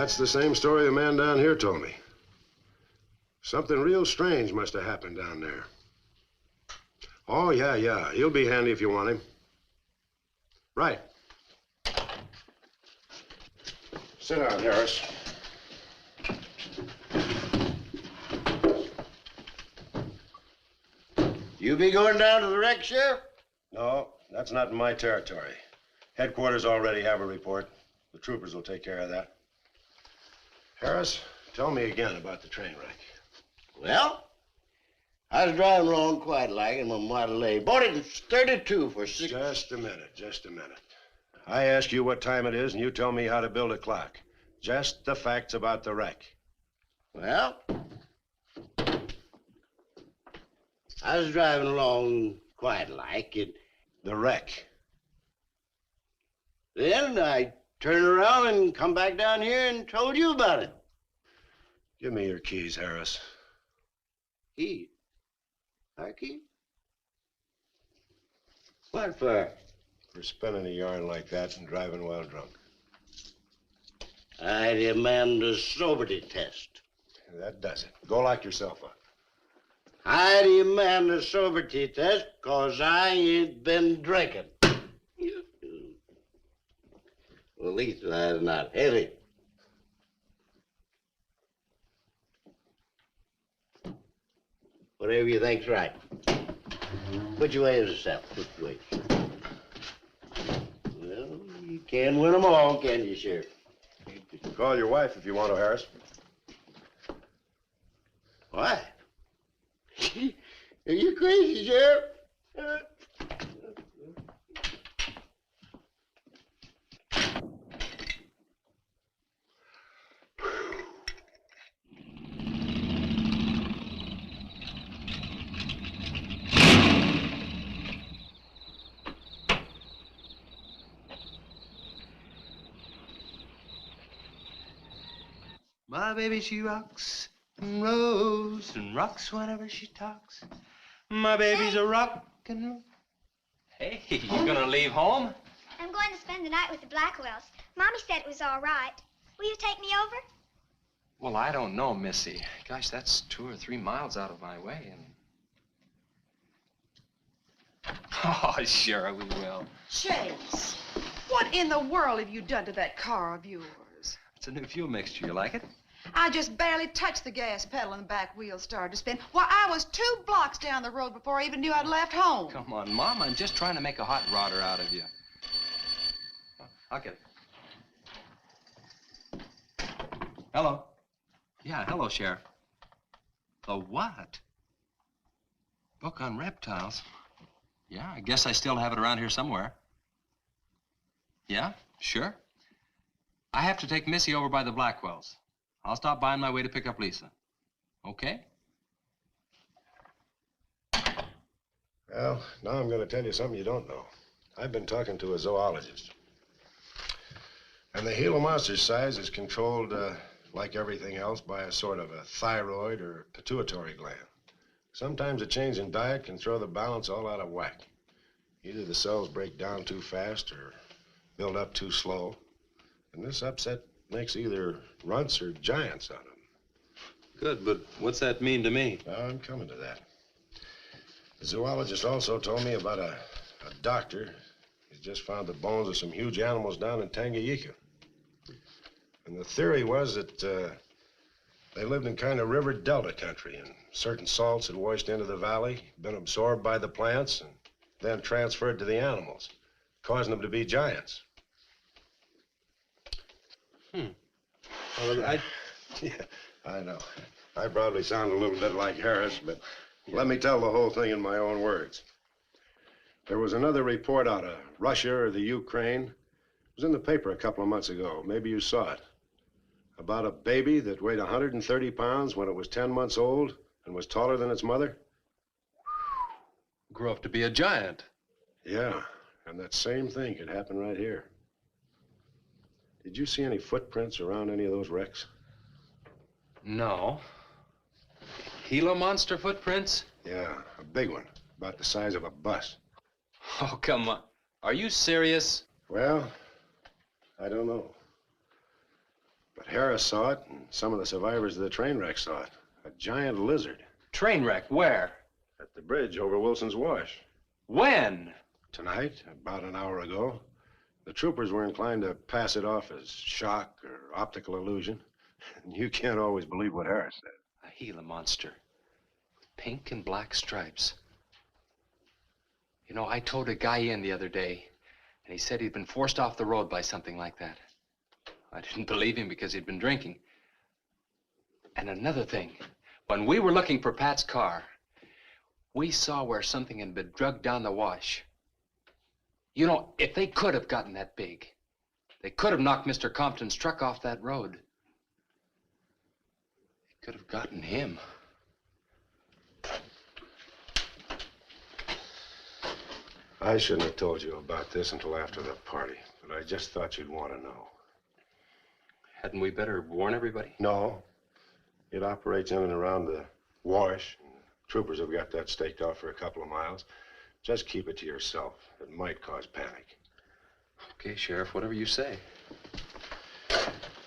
That's the same story the man down here told me. Something real strange must have happened down there. Oh, yeah. He'll be handy if you want him. Right. Sit down, Harris. You be going down to the wreck, Sheriff? No, that's not in my territory. Headquarters already have a report. The troopers will take care of that. Harris, tell me again about the train wreck. Well, I was driving along quite like in my Model A. Bought it in 32 for $6. Just a minute. I ask you what time it is, and you tell me how to build a clock. Just the facts about the wreck. Well, I was driving along quite like it. The wreck. Then I turned around and come back down here and told you about it. Give me your keys, Harris. Keys? Our keys? What for? For spinning a yarn like that and driving while drunk. I demand a sobriety test. That does it. Go lock yourself up. I demand a sobriety test because I ain't been drinking. Well, at least that's not heavy. Whatever you think's right. Which way is the south? Which way? Well, you can't win them all, can you, Sheriff? You can call your wife if you want to, Harris. Why? Are you crazy, Sheriff? My baby, she rocks and rolls and rocks whenever she talks. My baby's a rock and roll. Hey, you gonna leave home? I'm going to spend the night with the Blackwells. Mommy said it was all right. Will you take me over? Well, I don't know, Missy. Gosh, that's 2 or 3 miles out of my way, and... Oh, sure, we will. Chase, what in the world have you done to that car of yours? It's a new fuel mixture. You like it? I just barely touched the gas pedal and the back wheels started to spin. Why, I was 2 blocks down the road before I even knew I'd left home. Come on, Mom. I'm just trying to make a hot rodder out of you. I'll get it. Hello. Yeah, hello, Sheriff. The what? Book on reptiles? Yeah, I guess I still have it around here somewhere. Yeah, sure. I have to take Missy over by the Blackwells. I'll stop by on my way to pick up Lisa. Okay? Well, now I'm going to tell you something you don't know. I've been talking to a zoologist. And the Gila monster's size is controlled, like everything else, by a sort of a thyroid or pituitary gland. Sometimes a change in diet can throw the balance all out of whack. Either the cells break down too fast or build up too slow. And this upset makes either runts or giants out of them. Good, but what's that mean to me? I'm coming to that. The zoologist also told me about a doctor. He's just found the bones of some huge animals down in Tanganyika. And the theory was that they lived in kind of river delta country, and certain salts had washed into the valley, been absorbed by the plants, and then transferred to the animals, causing them to be giants. Well, yeah, I know. I probably sound a little bit like Harris, but let me tell the whole thing in my own words. There was another report out of Russia or the Ukraine. It was in the paper a couple of months ago. Maybe you saw it. About a baby that weighed 130 pounds when it was 10 months old and was taller than its mother. Grew up to be a giant. Yeah, and that same thing could happen right here. Did you see any footprints around any of those wrecks? No. Gila monster footprints? Yeah, a big one, about the size of a bus. Oh, come on. Are you serious? Well, I don't know. But Harris saw it, and some of the survivors of the train wreck saw it. A giant lizard. Train wreck? Where? At the bridge over Wilson's Wash. When? Tonight, about an hour ago. The troopers were inclined to pass it off as shock or optical illusion. And you can't always believe what Harris said. A Gila monster. With pink and black stripes. You know, I towed a guy in the other day, and he said he'd been forced off the road by something like that. I didn't believe him because he'd been drinking. And another thing, when we were looking for Pat's car, we saw where something had been drugged down the wash. You know, if they could have gotten that big, they could have knocked Mr. Compton's truck off that road. They could have gotten him. I shouldn't have told you about this until after the party, but I just thought you'd want to know. Hadn't we better warn everybody? No. It operates in and around the wash. Troopers have got that staked out for a couple of miles. Just keep it to yourself. It might cause panic. Okay, Sheriff, whatever you say.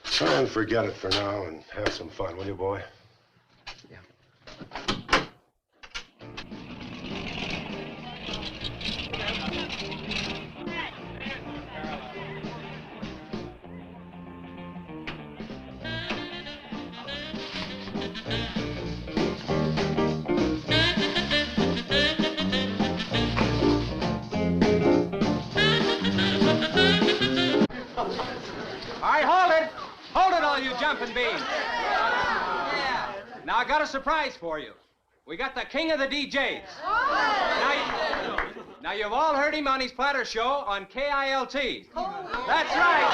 Try and forget it for now and have some fun, will you, boy? Jumping beans. Now I got a surprise for you. We got the king of the DJs. Now you've all heard him on his platter show on KILT. That's right.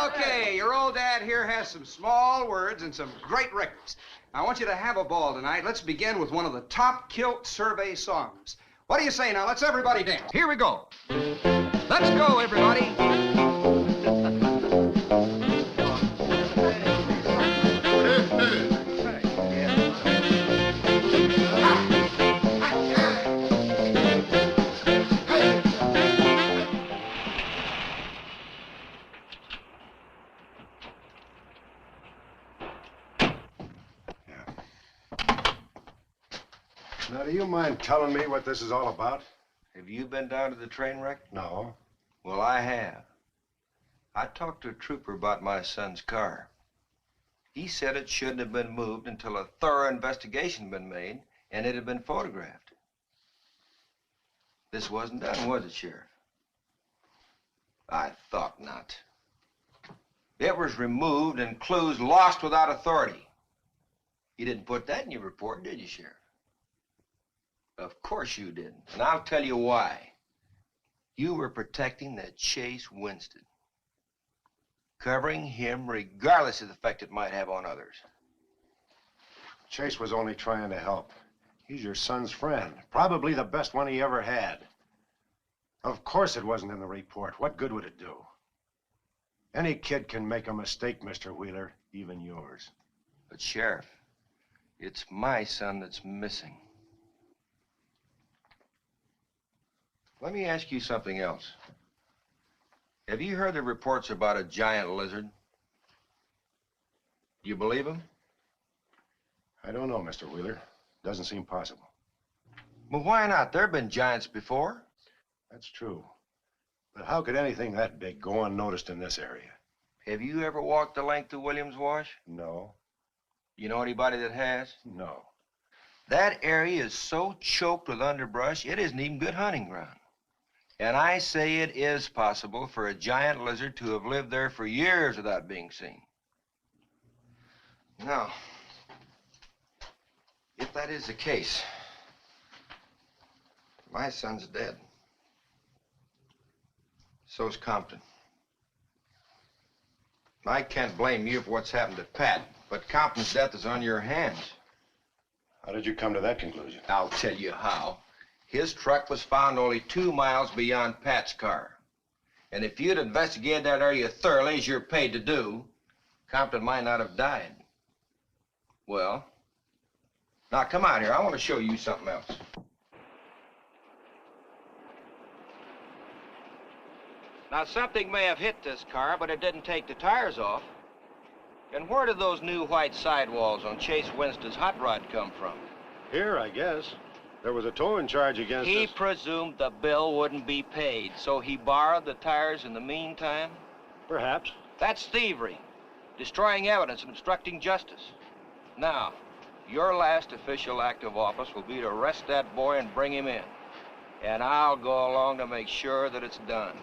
Okay, your old dad here has some small words and some great records. I want you to have a ball tonight. Let's begin with one of the top kilt survey songs. What do you say now? Let's everybody dance. Here we go. Let's go, everybody. Now, do you mind telling me what this is all about? Have you been down to the train wreck? No. Well, I have. I talked to a trooper about my son's car. He said it shouldn't have been moved until a thorough investigation had been made and it had been photographed. This wasn't done, was it, Sheriff? I thought not. It was removed and clues lost without authority. You didn't put that in your report, did you, Sheriff? Of course you didn't, and I'll tell you why. You were protecting that Chase Winston. Covering him regardless of the effect it might have on others. Chase was only trying to help. He's your son's friend, probably the best one he ever had. Of course it wasn't in the report. What good would it do? Any kid can make a mistake, Mr. Wheeler, even yours. But, Sheriff, it's my son that's missing. Let me ask you something else. Have you heard the reports about a giant lizard? Do you believe them? I don't know, Mr. Wheeler. Doesn't seem possible. Well, why not? There have been giants before. That's true. But how could anything that big go unnoticed in this area? Have you ever walked the length of Williams Wash? No. You know anybody that has? No. That area is so choked with underbrush, it isn't even good hunting ground. And I say it is possible for a giant lizard to have lived there for years without being seen. Now, if that is the case, my son's dead. So's Compton. I can't blame you for what's happened to Pat, but Compton's death is on your hands. How did you come to that conclusion? I'll tell you how. His truck was found only 2 miles beyond Pat's car. And if you'd investigated that area thoroughly, as you're paid to do, Compton might not have died. Well, now come out here. I want to show you something else. Now, something may have hit this car, but it didn't take the tires off. And where did those new white sidewalls on Chase Winston's hot rod come from? Here, I guess. There was a towing charge against He us. presumed the bill wouldn't be paid, so he borrowed the tires in the meantime? Perhaps. That's thievery, destroying evidence and obstructing justice. Now, your last official act of office will be to arrest that boy and bring him in. And I'll go along to make sure that it's done.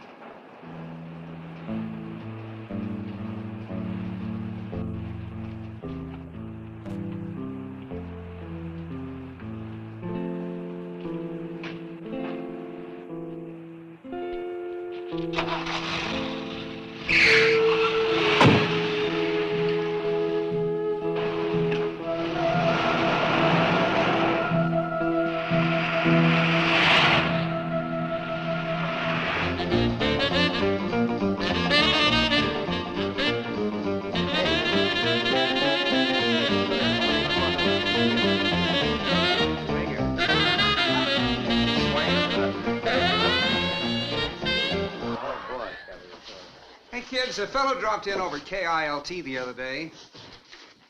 Hey, kids, a fellow dropped in over KILT the other day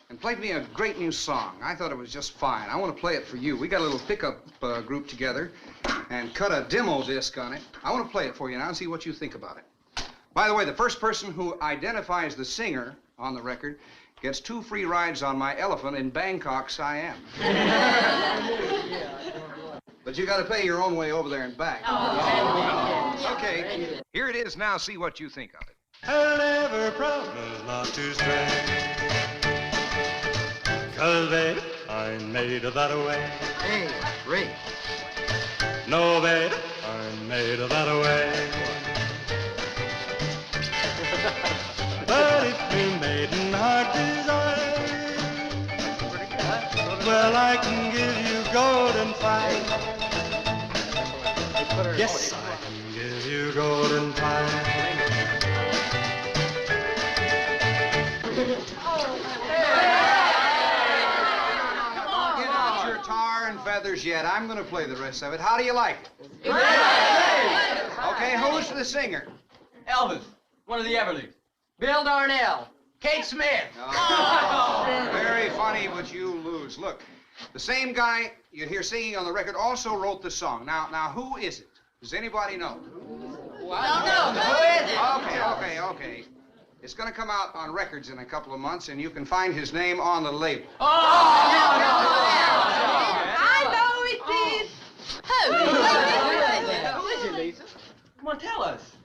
and played me a great new song. I thought it was just fine. I want to play it for you. We got a little pickup group together and cut a demo disc on it. I want to play it for you now and see what you think about it. By the way, the first person who identifies the singer on the record gets 2 free rides on my elephant in Bangkok, Siam. But you got to pay your own way over there and back. Okay, here it is now. See what you think of it. I'll never promise not to stray, 'cause baby, I'm made of that way. Hey, Ray. No, baby, I'm made of that way. But if your maiden heart desires, well, I can give you golden fire. Yes, I can give you golden fire. Get out your tar and feathers yet. I'm going to play the rest of it. How do you like it? Okay, who's the singer? Elvis, one of the Everlys. Bill Darnell. Kate Smith. Oh, very funny, but you lose. Look, the same guy you hear singing on the record also wrote the song. Now, who is it? Does anybody know? What? No. Who is it? Okay. It's going to come out on records in a couple of months, and you can find his name on the label. Oh! I know it is. Who? Who is it, Lisa? Come on, tell us.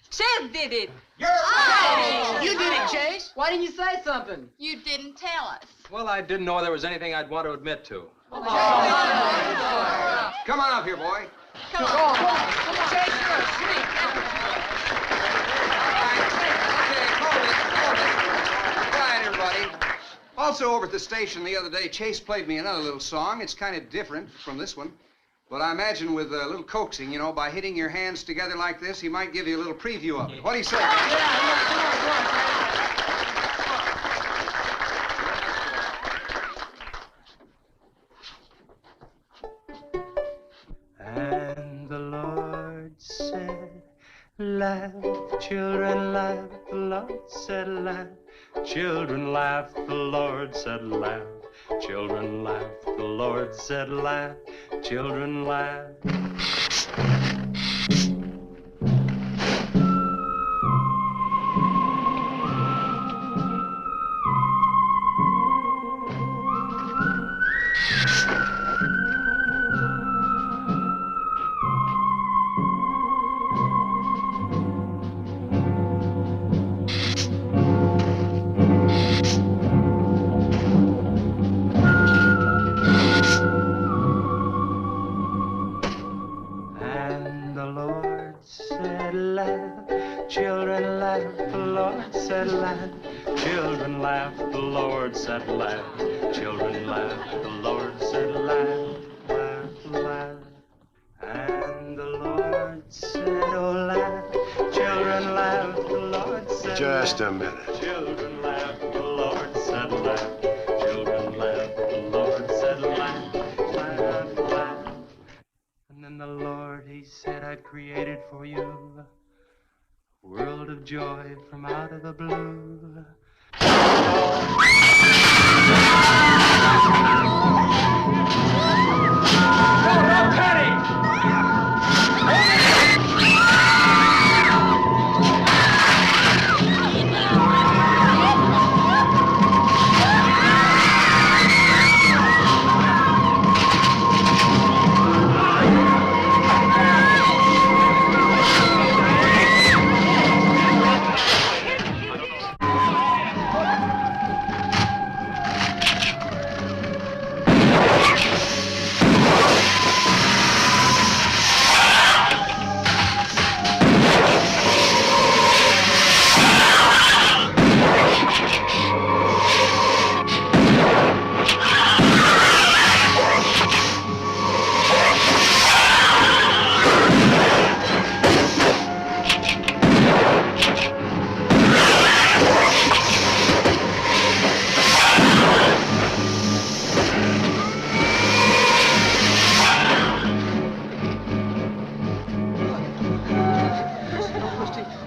Chase did it. You're right. You did it, Chase. Why didn't you say something? You didn't tell us. Well, I didn't know there was anything I'd want to admit to. Come on up here, boy. Come on. Chase, you're a sweet. Quiet, everybody. Also, over at the station the other day, Chase played me another little song. It's kind of different from this one. But I imagine with a little coaxing, you know, by hitting your hands together like this, he might give you a little preview of it. What do you say? And the Lord said, laugh, children, laugh. The Lord said, laugh, children, laugh. The Lord said, laugh, children, laugh. The Lord said, laugh, children, laugh. Children laugh, the Lord said laugh. Children laugh, the Lord said laugh. Children laugh, the Lord said laugh, laugh, laugh. And the Lord said, oh, laugh. Children laugh, the Lord said Just laugh. a minute. Children laugh, the Lord said laugh. Children laugh, the Lord said laugh, laugh, laugh. And then the Lord, he said, I created for you World of joy from out of the blue. No, Teddy!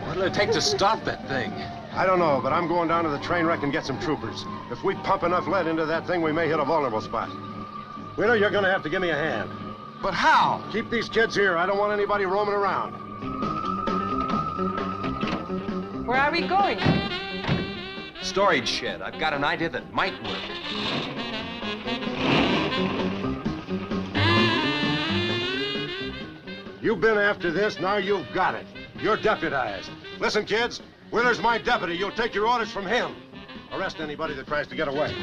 What'll it take to stop that thing? I don't know, but I'm going down to the train wreck and get some troopers. If we pump enough lead into that thing, we may hit a vulnerable spot. Wheeler, you're gonna have to give me a hand. But how? Keep these kids here. I don't want anybody roaming around. Where are we going? Storage shed. I've got an idea that might work. You've been after this, now you've got it. You're deputized. Listen, kids, Wheeler's my deputy. You'll take your orders from him. Arrest anybody that tries to get away.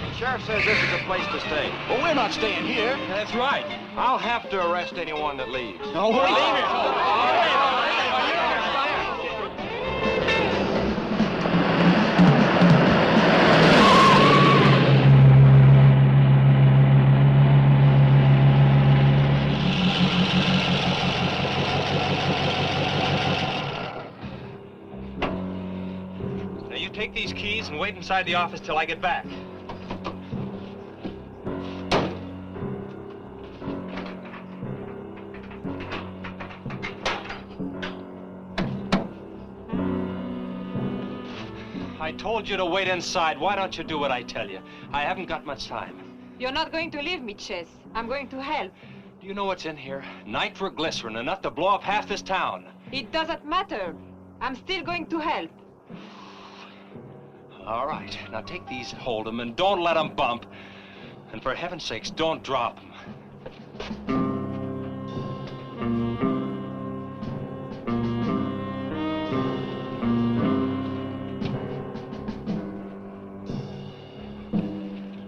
The sheriff says this is a place to stay. Well, we're not staying here. That's right. I'll have to arrest anyone that leaves. No, we're leaving. Now you take these keys and wait inside the office till I get back. I told you to wait inside. Why don't you do what I tell you? I haven't got much time. You're not going to leave me, Chess. I'm going to help. Do you know what's in here? Nitroglycerin, enough to blow up half this town. It doesn't matter. I'm still going to help. All right. Now take these, hold them, and don't let them bump. And for heaven's sakes, don't drop them.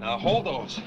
Now hold those.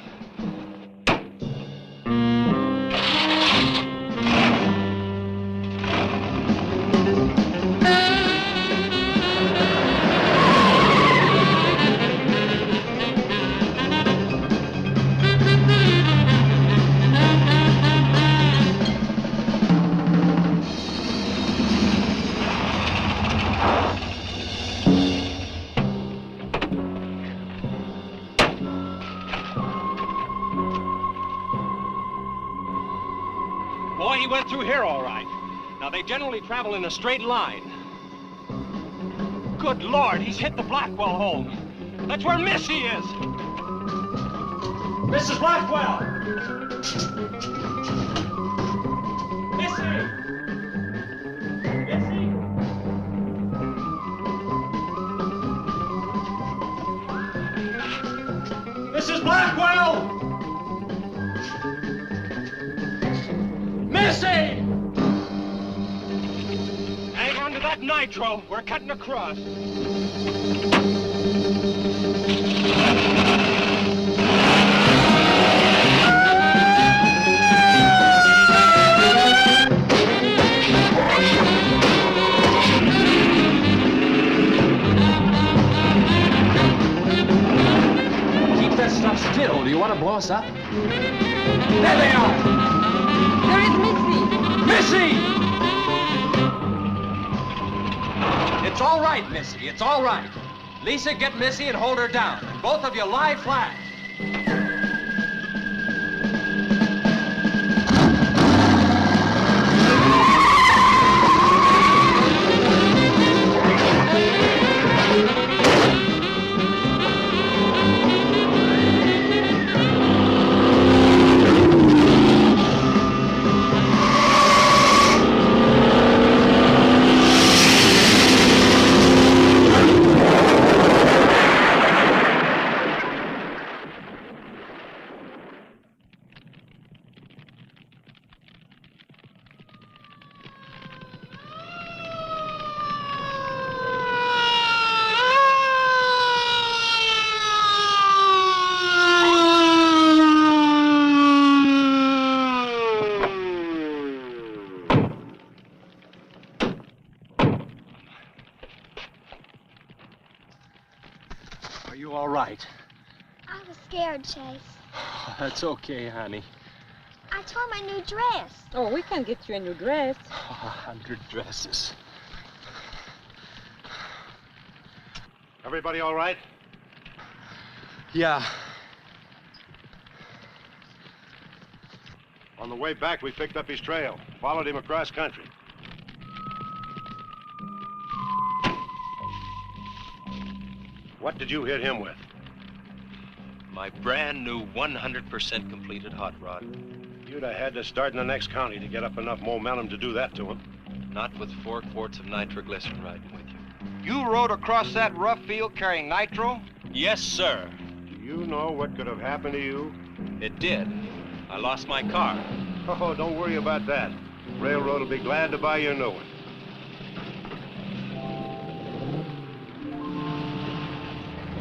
Boy, he went through here all right. Now, they generally travel in a straight line. Good Lord, he's hit the Blackwell home. That's where Missy is. Mrs. Blackwell! Missy! Missy! Mrs. Blackwell! Missy! Hang on to that nitro. We're cutting across. Keep that stuff still. Do you want to blow us up? There they are! There is Missy! Missy! It's all right, Missy. It's all right. Lisa, get Missy and hold her down. And both of you lie flat. Are you all right? I was scared, Chase. That's okay, honey. I tore my new dress. Oh, we can get you a new dress. 100 dresses. Everybody all right? Yeah. On the way back, we picked up his trail, followed him across country. What did you hit him with? My brand new 100% completed hot rod. You'd have had to start in the next county to get up enough momentum to do that to him. Not with 4 quarts of nitroglycerin riding with you. You rode across that rough field carrying nitro? Yes, sir. Do you know what could have happened to you? It did. I lost my car. Oh, don't worry about that. Railroad will be glad to buy you a new one.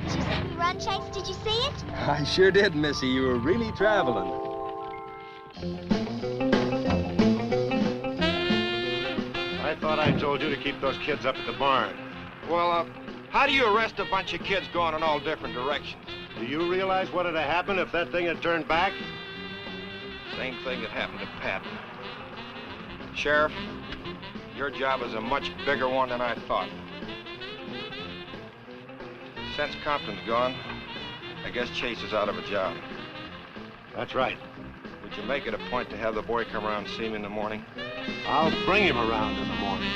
Did you see me run, Chase? Did you see it? I sure did, Missy. You were really traveling. I thought I told you to keep those kids up at the barn. Well, how do you arrest a bunch of kids going in all different directions? Do you realize what would have happened if that thing had turned back? Same thing that happened to Pat. Sheriff, your job is a much bigger one than I thought. Since Compton's gone, I guess Chase is out of a job. That's right. Would you make it a point to have the boy come around and see me in the morning? I'll bring him around in the morning.